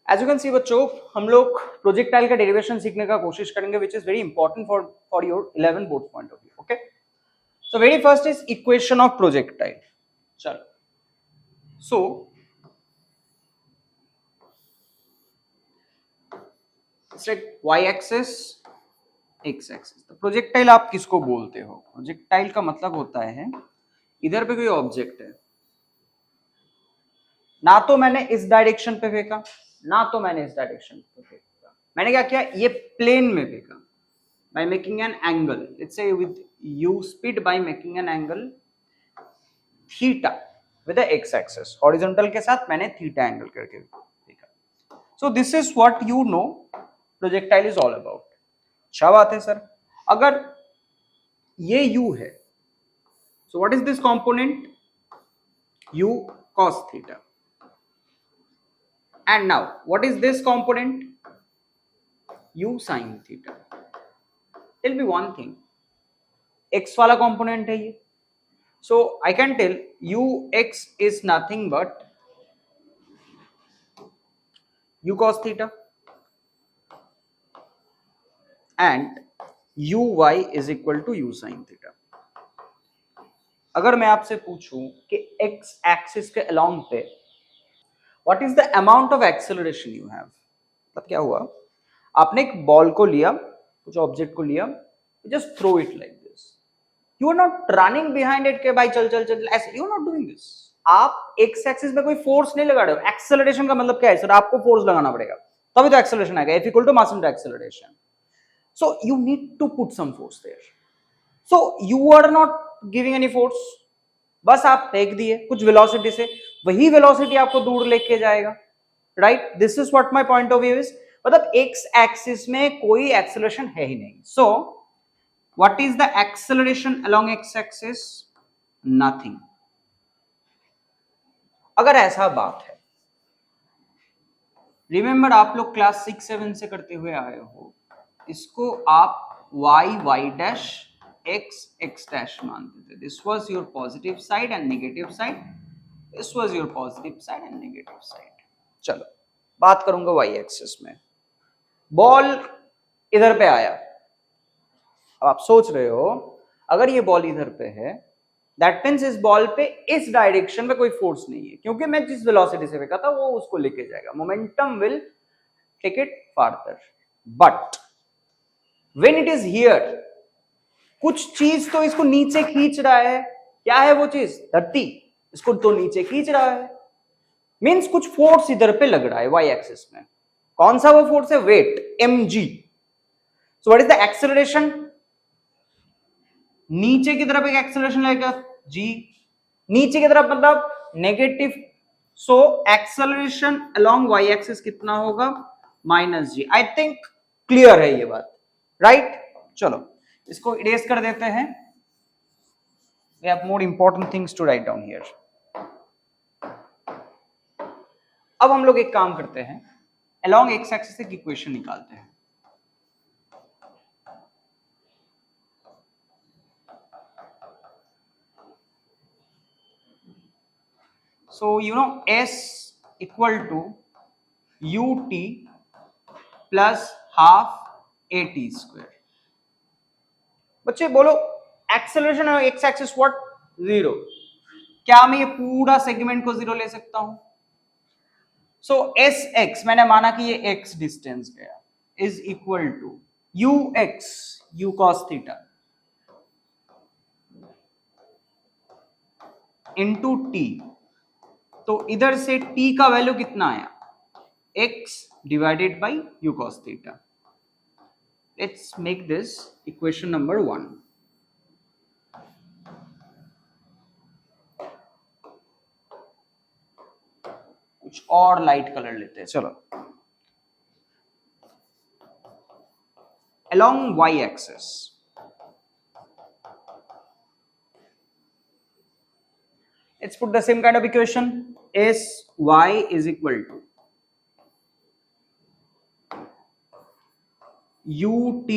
As you can see बच्चों, हम लोग प्रोजेक्टाइल का डेरिवेशन सीखने का कोशिश करेंगे which is very important for your 11 board point of view. Okay, so very first is equation of projectile. चलो, सो y एक्सिस x एक्सिस. तो प्रोजेक्टाइल आप किसको बोलते हो? प्रोजेक्टाइल का मतलब होता है इधर पे कोई ऑब्जेक्ट है, ना तो मैंने इस डायरेक्शन पे फेंका ना तो मैंने इस डायरेक्शन पे फेंका. मैंने क्या किया, ये प्लेन में फेंका by making an angle. Let's say with u speed by making an angle theta with the x axis. Horizontal के साथ मैंने theta angle करके फेंका. So this is what you know projectile is all about. अच्छा बात है sir. अगर ये u है, so what is this component? u cos theta. And now what is this component? u sin theta. Tell me one thing, x वाला component है ये, so I can tell ux is nothing but u cos theta and uy is equal to u sin theta. अगर मैं आपसे पूछूं कि x axis के along पे what is the amount of acceleration you have, मतलब क्या हुआ, आपने एक बॉल को लिया, कुछ ऑब्जेक्ट को लिया, just throw it like this. You are not running behind it के भाई चल चल चल ऐसे, you are not doing this. आप x एक्सिस में कोई फोर्स नहीं लगा रहे हो. एक्सेलरेशन का मतलब क्या है सर? आपको फोर्स लगाना पड़ेगा तभी तो एक्सेलरेशन आएगा. F equal to mass into acceleration. So you need to put some force there. So you are not giving any force, बस आप फेंक दिए कुछ वेलोसिटी से, वही वेलोसिटी आपको दूर लेके जाएगा. Right, this is what my point of view is. मतलब एक्स एक्सिस में कोई एक्सेलरेशन है ही नहीं. सो what is the acceleration along x axis? Nothing. अगर ऐसा बात है, रिमेंबर आप लोग क्लास 6-7 से करते हुए आए हो, इसको आप y डैश x डैश मानते थे. This was your positive side and negative side. This was your positive side and negative side. चलो बात करूंगा y एक्सिस में. बॉल इधर पे आया. अब आप सोच रहे हो अगर ये बॉल इधर पे है, दैट मींस इस बॉल पे इस डायरेक्शन में कोई फोर्स नहीं है, क्योंकि मैं जिस वेलोसिटी से फेंका था वो उसको लेके जाएगा. Momentum will take it further. But when it is here, कुछ चीज तो इसको नीचे खींच रहा है. क्या है वो चीज? धरती इसको तो नीचे खींच रहा है. मींस कुछ फोर्स इधर पे लग रहा है वाई एक्सिस में. कौन सा वो फोर्स है? Weight, mg. So what is the acceleration? नीचे की तरफ एक एक्सेलरेशन लगेगा g, नीचे की तरफ मतलब negative. So acceleration along Y axis कितना होगा? -g. आई थिंक क्लियर है ये बात. राइट, चलो इसको इरेज कर देते हैं. We have more important things to write down here. अब हम लोग एक काम करते हैं, along x axis एक इक्वेशन निकालते हैं. So you know s equal to ut plus half at square. बच्चे बोलो acceleration of x axis what? 0. क्या मैं ये पूरा सेगमेंट को 0 ले सकता हूं? सो एस एक्स मैंने माना कि ये x डिस्टेंस गया is equal to u x u cos theta into t. तो इधर से t का वैल्यू कितना आया? x divided by u cos theta. Let's make this equation number 1. कुछ और लाइट कलर लेते हैं. चलो, along y axis let's put the same kind of equation. S y is equal to ut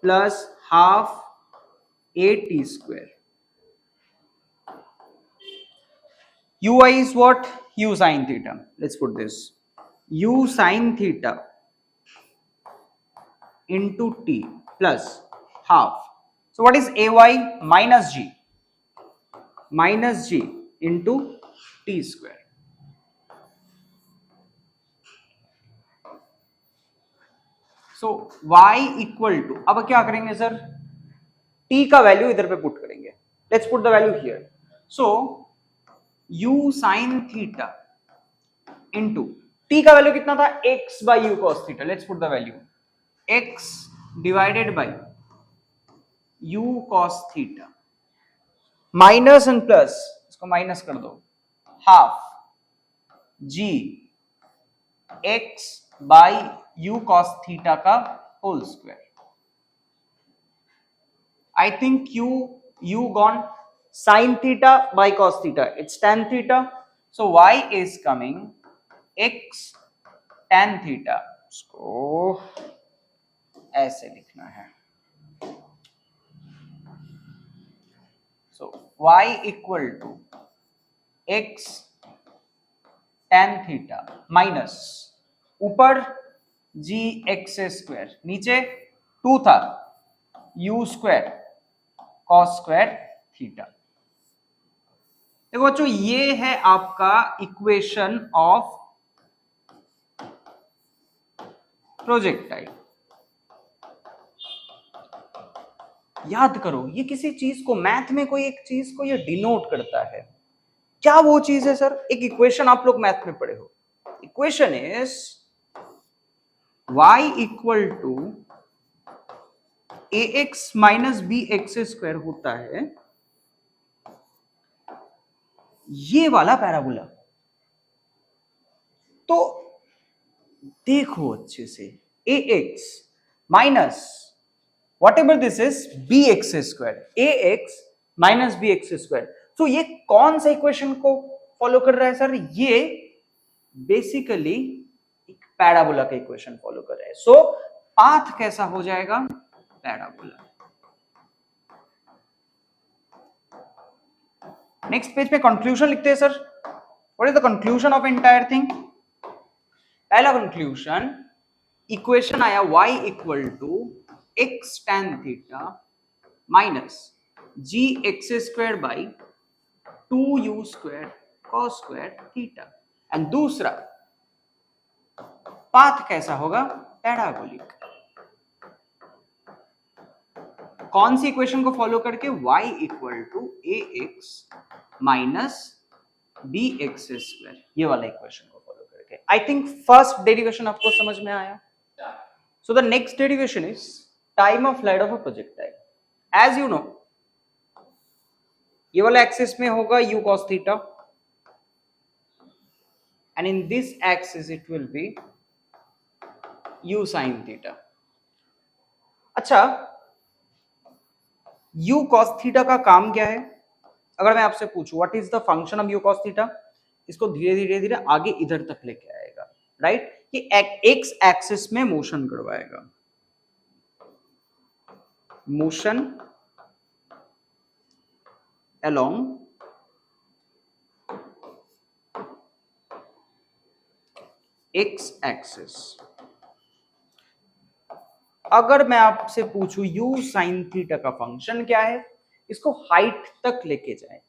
plus half at square. ui is what? U sin theta. Let's put this. u sin theta into t plus half. So what is ay? Minus g into t square. So y equal to, अब क्या करेंगे sir, t का value इधर पे put करेंगे. Let's put the value here. So u sin theta into t का value कितना था, x by u cos theta. Let's put the value x divided by u cos theta minus and plus, इसको minus कर दो, half g x by u cos theta का whole square. I think you gone sin theta by cos theta. It's tan theta. So y is coming x tan theta. इसको ऐसे लिखना है. So y equal to x tan theta minus ऊपर g x square, नीचे 2 था u square cos square theta. देखो बच्चों, ये है आपका इक्वेशन ऑफ प्रोजेक्टाइल. याद करो, ये किसी चीज को, मैथ में कोई एक चीज को ये डिनोट करता है. क्या वो चीज है सर? एक इक्वेशन आप लोग मैथ में पढ़े हो. Equation is y equal to ax minus b x square होता है ये वाला पैराबोला. तो देखो अच्छे से, ax minus whatever this is b x square, ax minus b x square. तो ये कौन सा इक्वेशन को फॉलो कर रहा है सर? ये बेसिकली एक पैराबोला का इक्वेशन फॉलो कर रहा है. सो पाथ कैसा हो जाएगा? पैराबोला. नेक्स्ट पेज पे कंक्लूजन लिखते हैं sir. What is the conclusion of entire thing? पहला कंक्लूजन, इक्वेशन आया y equal to x tan theta minus g x square by 2u square cos square theta. And दूसरा path कैसा होगा? Parabolic. कौन सी इक्वेशन को फॉलो करके? y equal to ax minus b x square, ये वाला इक्वेशन को फॉलो करके. आई थिंक फर्स्ट डेरिवेशन आपको समझ में आया. So the next derivation is time of flight of a projectile. As you know, ये वाला एक्सिस में होगा u cos theta and in this axis it will be u sin theta. अच्छा, u cos theta का काम क्या है? अगर मैं आपसे पूछूं what is the function of u cos theta, इसको धीरे धीरे धीरे आगे इधर तक लेके आएगा. राइट? कि एक्स एक्सिस में मोशन करवाएगा. Motion along x axis. अगर मैं आपसे पूछूं u sin थीटा का फंक्शन क्या है, इसको हाइट तक लेके जाए.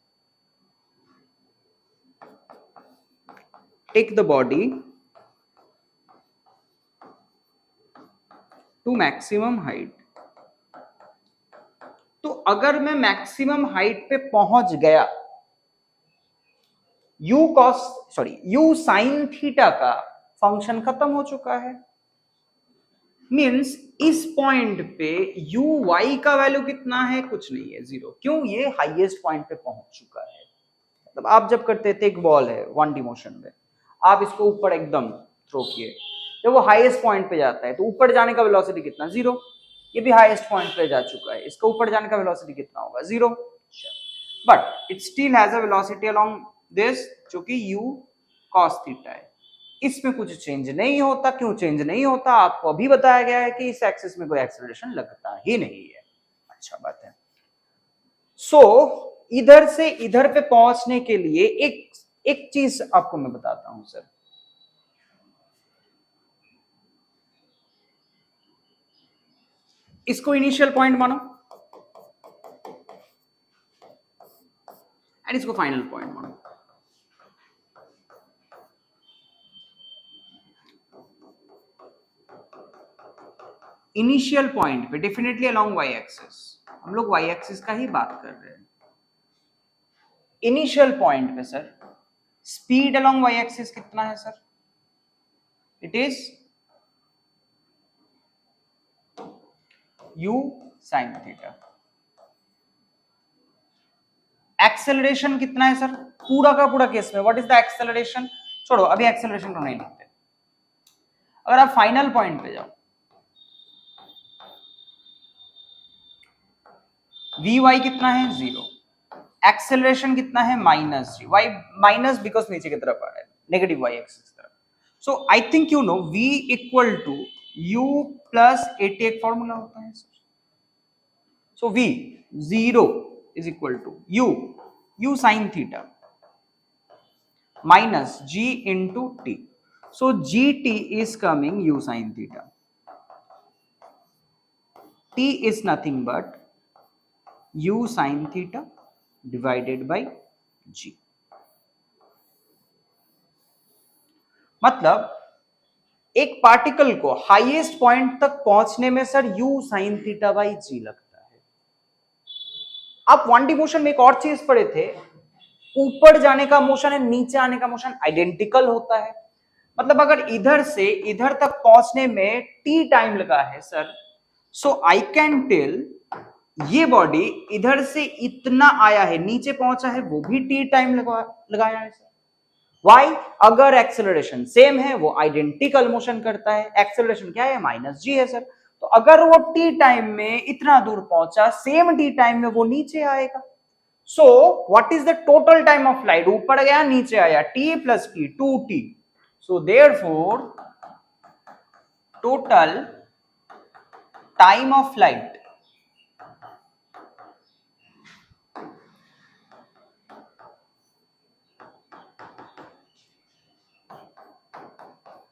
Take the body to maximum height. तो अगर मैं मैक्सिमम हाइट पे पहुंच गया, u sin थीटा का फंक्शन खत्म हो चुका है. मींस इस पॉइंट पे u y का वैल्यू कितना है? कुछ नहीं है, 0. क्यों? ये हाईएस्ट पॉइंट पे पहुंच चुका है. मतलब आप जब करते थे, एक बॉल है 1D मोशन में, आप इसको ऊपर एकदम थ्रो किए, जब वो हाईएस्ट पॉइंट पे जाता है तो ऊपर जाने का वेलोसिटी कितना? 0. ये भी हाईएस्ट पॉइंट पे जा चुका है, इसका ऊपर जाने का वेलोसिटी कितना होगा? 0. But it still has a velocity along this, जो कि u cos थीटा है. इसमें कुछ चेंज नहीं होता. क्यों चेंज नहीं होता? आपको अभी बताया गया है कि इस एक्सिस में कोई एक्सेलरेशन लगता ही नहीं है. अच्छा बात है. सो इधर से इधर पे पहुंचने के लिए एक चीज आपको मैं बताता हूं सर. इसको इनिशियल पॉइंट मानो एंड इसको फाइनल पॉइंट मानो। इनिशियल पॉइंट पे डेफिनेटली अलोंग वाई एक्सिस, हम लोग वाई एक्सिस का ही बात कर रहे हैं। इनिशियल पॉइंट पे sir speed along Y axis कितना है sir? It is u sin theta. Acceleration कितना है सर पूरा का पूरा केस में? What is the acceleration? छोड़ो अभी एक्सेलरेशन को नहीं लिखते। अगर आप फाइनल पॉइंट पे जाओ, वी वाई कितना है? 0। एक्सेलरेशन कितना है? -g। वाई माइनस बिकॉज नीचे की तरफ आ रहा है, नेगेटिव वाई एक्सिस की तरफ। So I think you know v equal to u plus at एक फॉर्मूला होता है sir. So v 0 is equal to u sin theta minus g into t. So gt is coming u sin theta. T is nothing but u sin theta divided by g. मतलब एक particle को highest point तक पहुंचने में sir u sin theta by g लगता है। आप 1D motion में एक और चीज पढ़े थे, ऊपर जाने का मोशन है नीचे आने का मोशन आइडेंटिकल होता है। मतलब अगर इधर से इधर तक पहुंचने में t टाइम लगा है sir, so I can tell ये बॉडी इधर से इतना आया है, नीचे पहुंचा है, वो भी t टाइम लगाया है सर। वाई? अगर एक्सेलरेशन सेम है वो आइडेंटिकल मोशन करता है। एक्सेलरेशन क्या है? -g है सर। तो अगर वो t टाइम में इतना दूर पहुंचा, सेम t टाइम में वो नीचे आएगा। So what is the total time of light? ऊपर गया नीचे आया, t plus t 2t। So therefore total time of light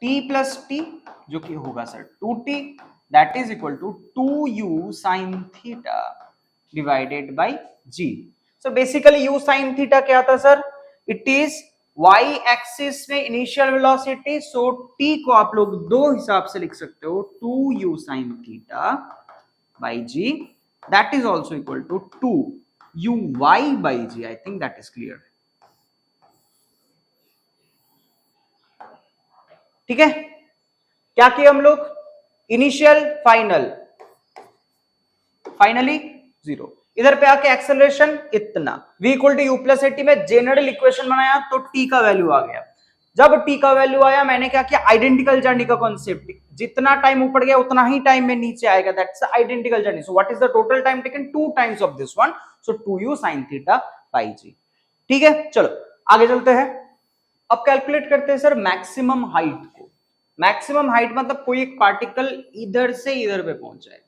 t plus t जो कि होगा sir 2t, that is equal to 2u sin theta divided by g। So basically u sin theta क्या था sir? It is y axis में initial velocity. So t को आप लोग दो हिसाब से लिख सकते हो, 2u sin theta by g, that is also equal to 2uy by g। I think that is clear. ठीक है, क्या किया हम लोग? Initial final, finally 0। इधर पे आके एक्सेलरेशन इतना, v equal to u plus a t में जनरल इक्वेशन बनाया तो t का वैल्यू आ गया। जब t का वैल्यू आया मैंने क्या किया? आइडेंटिकल जर्नी का कॉन्सेप्ट, जितना टाइम ऊपर गया उतना ही टाइम में नीचे आएगा, that's identical journey. So what is the total time taken? 2 times of this one, so 2u sin theta by g। ठीक है, चलो आगे चलते हैं। अब कैलकुलेट करते हैं सर मैक्सिमम हाइट को। मैक्सिमम हाइट मतलब कोई एक पार्टिकल इधर से इधर पे पहुंच जाए।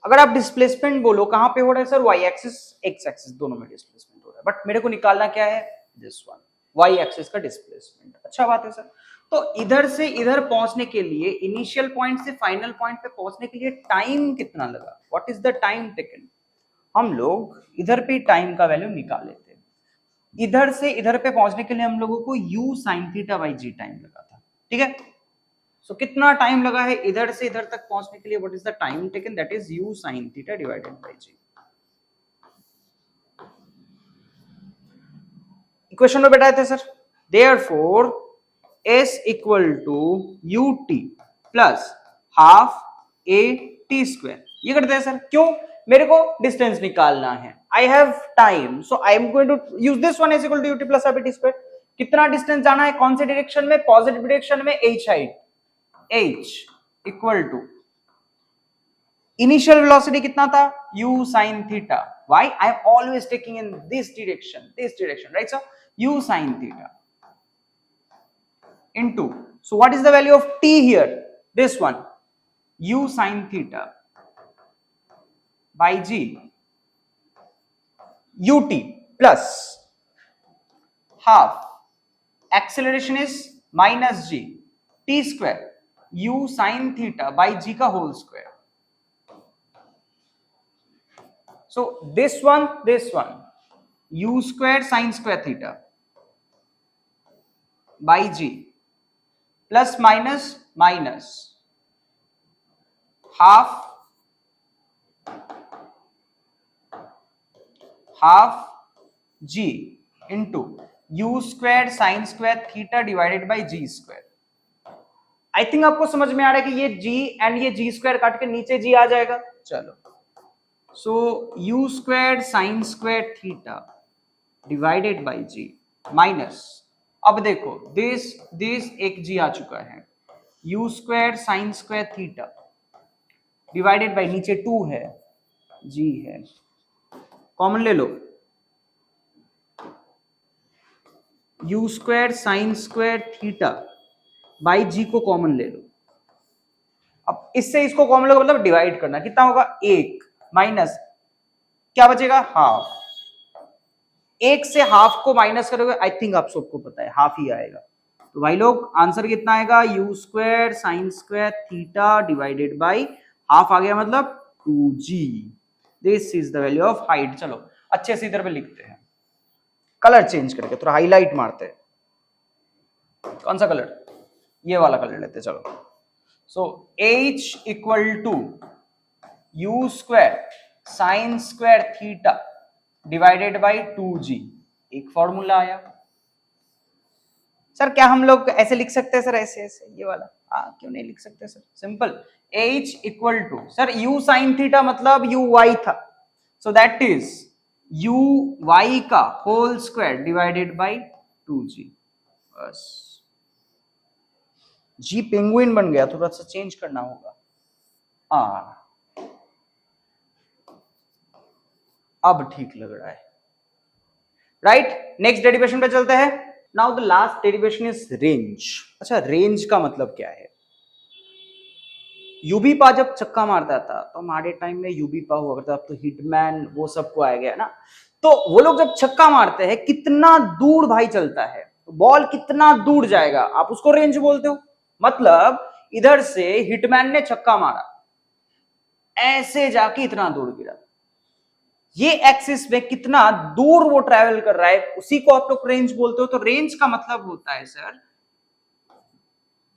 अगर आप डिस्प्लेसमेंट बोलो कहां पे हो रहा है sir? Y axis x axis दोनों में डिस्प्लेसमेंट हो रहा है, बट मेरे को निकालना क्या है? दिस वन, वाई एक्सिस का डिस्प्लेसमेंट। अच्छा बात है सर। तो इधर से इधर पहुंचने के लिए, इनिशियल पॉइंट से फाइनल पॉइंट पे पहुंचने के लिए टाइम कितना लगा? What is the time taken? हम लोग इधर पे टाइम का वैल्यू निकाल लेते हैं। इधर से इधर पे पहुंचने के लिए हम लोगों को u sin theta by g time लगा था। ठीक है, सो कितना टाइम लगा है इधर से इधर तक पहुंचने के लिए? What is the time taken? That is u sin theta divided by g। Equation में बैठाए थे sir, therefore s equal to ut plus half a t square. ये करते हैं सर, क्यों? मेरे को डिस्टेंस निकालना है, I have time, so I am going to use this one, s equal to ut plus half a t square. कितना distance जाना है? कौन से डायरेक्शन में? पॉजिटिव डायरेक्शन में, h height, h equal to initial velocity कितना था? u sin theta. Why? I am always taking in this direction, right sir? u sin theta into, so what is the value of t here? This one, u sin theta by g ut plus half, acceleration is minus g t square u sin theta by g का whole square। So this one, u square sin square theta by g plus minus half g into u square sin square theta divided by g square. I think आपको समझ में आ रहा है कि ये g and ये g स्क्वायर काट के नीचे g आ जाएगा. चलो, so u square sine square theta divided by g minus, अब देखो दिस एक g आ चुका है, u square sine square theta divided by नीचे 2 है, g है, कॉमन ले लो, u square sine square theta by G को कॉमन ले लो. अब इससे इसको कॉमन लो मतलब डिवाइड करना, कितना होगा 1 माइनस क्या बचेगा हाफ. 1 से हाफ को माइनस करोगे, आई थिंक आप सबको पता है हाफ ही आएगा. तो भाई लोग आंसर कितना आएगा, U square sine square theta divided by half आ गया, मतलब 2g. This is the value of height. चलो अच्छे से इधर पे लिखते हैं, कलर चेंज करके थोड़ा हाईलाइट मारते हैं. कौन सा कलर, ये वाला कलर लेते हैं. चलो, so h equal to u square sine square theta divided by 2g. एक फॉर्मूला आया. सर क्या हम लोग ऐसे लिख सकते हैं सर, ऐसे ये वाला, क्यों नहीं लिख सकते sir, simple. h equal to sir u sine theta मतलब uy था, सो दैट इज uy का whole square divided by 2g. बस, जी पेंगुइन बन गया, थोड़ा सा चेंज करना होगा. अब ठीक लग रहा है, राइट. नेक्स्ट डेरिवेशन पे चलते हैं. Now the last derivation is range. अच्छा, रेंज का मतलब क्या है. यूबीपा जब चक्का मारता था तो हमारे टाइम में यूबीपा हुआ करता, अब तो हिटमैन वो सबको आ गया ना. तो वो लोग जब छक्का मारते हैं कितना दूर भाई चलता है, बॉल कितना दूर जाएगा, आप उसको रेंज बोलते हो. मतलब इधर से हिटमैन ने छक्का मारा, ऐसे जाके इतना दूर गिरा, ये एक्सिस में कितना दूर वो ट्रैवल कर रहा है, उसी को आप लोग रेंज बोलते हो. तो रेंज का मतलब होता है sir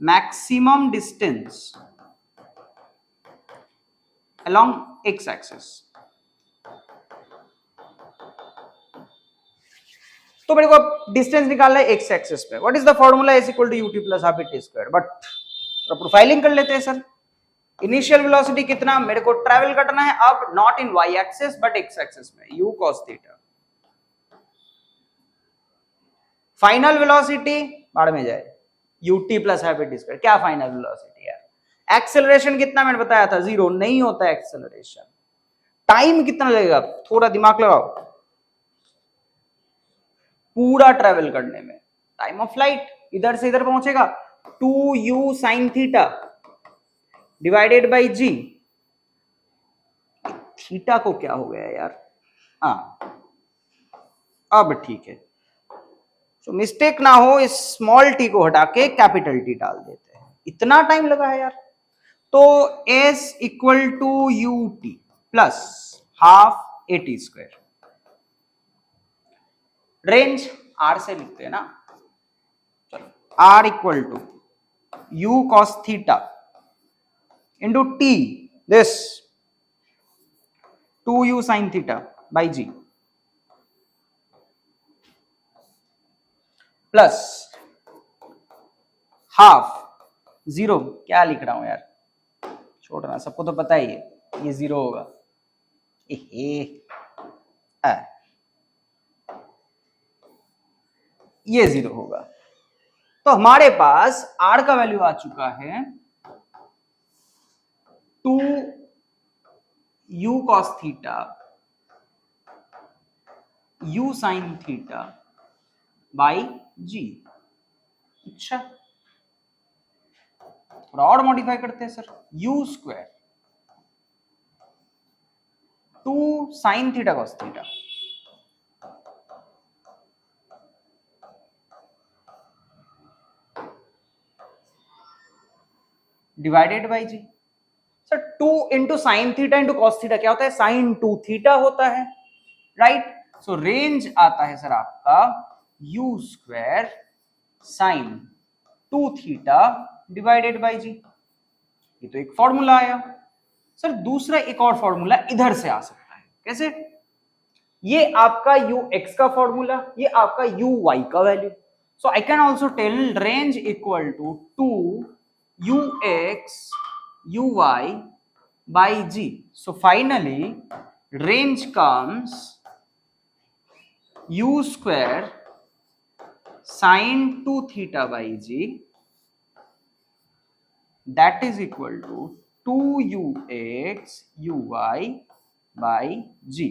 maximum distance along x axis. तो मेरे को डिस्टेंस निकालना है एक्स एक्सिस पे. What is the formula, is equal to u t plus half t square. But profiling कर लेते हैं सर. इनिशियल वेलोसिटी कितना मेरे को ट्रैवल करना है, अब not in y axis but x axis में, u cos theta. Final velocity बाढ़ में जाए, ut plus half t square. क्या फाइनल वेलोसिटी यार. एक्सेलरेशन कितना मैंने बताया था, 0 नहीं होता है एक्सेलरेशन. टाइम कितना लगेगा, थोड़ा दिमाग लगाओ, पूरा ट्रैवल करने में टाइम ऑफ लाइट इधर से इधर पहुंचेगा 2u sine theta divided by g. Theta को क्या हो गया यार, अब ठीक है. तो मिस्टेक ना हो, इस स्मॉल टी को हटा के कैपिटल टी डाल देते हैं. इतना टाइम लगा है यार. तो s equal to u t plus half a t square. Range r से लिखते हैं ना. चलो, r equal to u cos theta into t this 2u sin theta by g plus half 0. क्या लिख रहा हूं यार, छोड़ना, सबको तो पता ही है ये 0 होगा. ये 0 होगा. तो हमारे पास r का वैल्यू आ चुका है 2u cos theta u sin theta by G. अच्छा, थोड़ा और मॉडिफाई करते हैं sir. u square 2 sine theta cos theta divided by G. Sir 2 into sine theta into cos theta क्या होता है, साइन 2 थीटा होता है, राइट। सो रेंज आता है सर आपका u square sine 2 theta divided by G. ये तो एक फॉर्मूला आया सर। दूसरा एक और फॉर्मूला इधर से आ सकता है, कैसे? ये आपका ux का फॉर्मूला, ये आपका uy का value. So I can also tell range equal to 2 ux uy by g. So finally range comes u square sine 2 theta by g, that is equal to 2ux uy by g.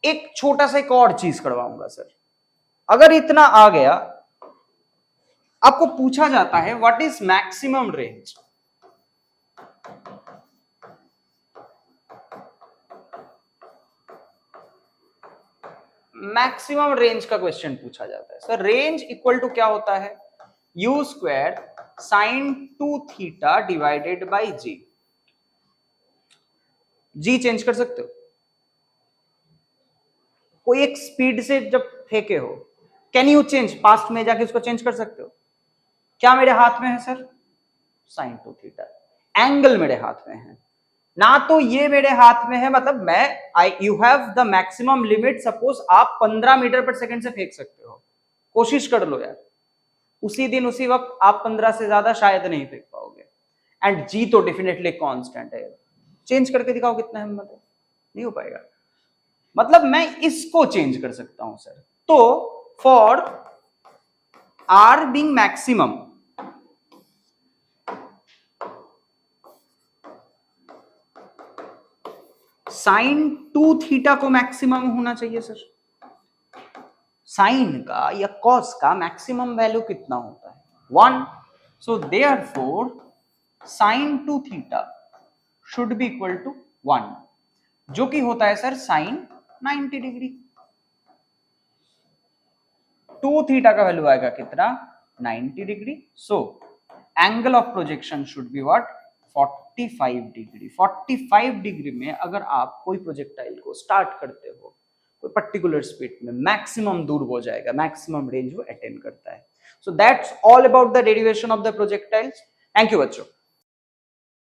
एक छोटा सा एक और चीज करवाऊंगा sir. अगर इतना आ गया, आपको पूछा जाता है what is maximum range. Maximum range का क्वेश्चन पूछा जाता है सर। रेंज इक्वल टू क्या होता है, u square sine 2 theta divided by g. G change कर सकते हो, कोई एक स्पीड से जब फेंके हो, कैन यू चेंज, पास्ट में जाके उसको चेंज कर सकते हो? क्या मेरे हाथ में है सर, साइन 2 थीटा। एंगल मेरे हाथ में है ना, तो ये मेरे हाथ में है, मतलब मैं you have the maximum limit. Suppose आप 15 मीटर पर सेकंड से फेंक सकते हो, कोशिश कर लो यार। उसी दिन उसी वक्त आप 15 से ज्यादा शायद नहीं फेंक पाओगे। एंड जी तो डेफिनेटली कांस्टेंट है, चेंज करके दिखाओ कितना हिम्मत है, नहीं हो पाएगा। मतलब मैं इसको चेंज कर सकता हूं सर। तो for r being maximum, sine 2 theta को मैक्सिमम होना चाहिए सर। साइन का या कॉस का मैक्सिमम वैल्यू कितना होता है, 1। So therefore sine 2 theta should be equal to 1, जो कि होता है सर साइन 90 डिग्री। 2 थीटा का वैल्यू आएगा कितना, 90 degree. So angle of projection should be what, 45 degree. 45 degree में अगर आप कोई प्रोजेक्टाइल को स्टार्ट करते हो कोई पर्टिकुलर स्पीड में, मैक्सिमम दूर हो जाएगा, मैक्सिमम रेंज वो अटेन करता है। So that's all about the derivation of the projectiles. Thank you बच्चों।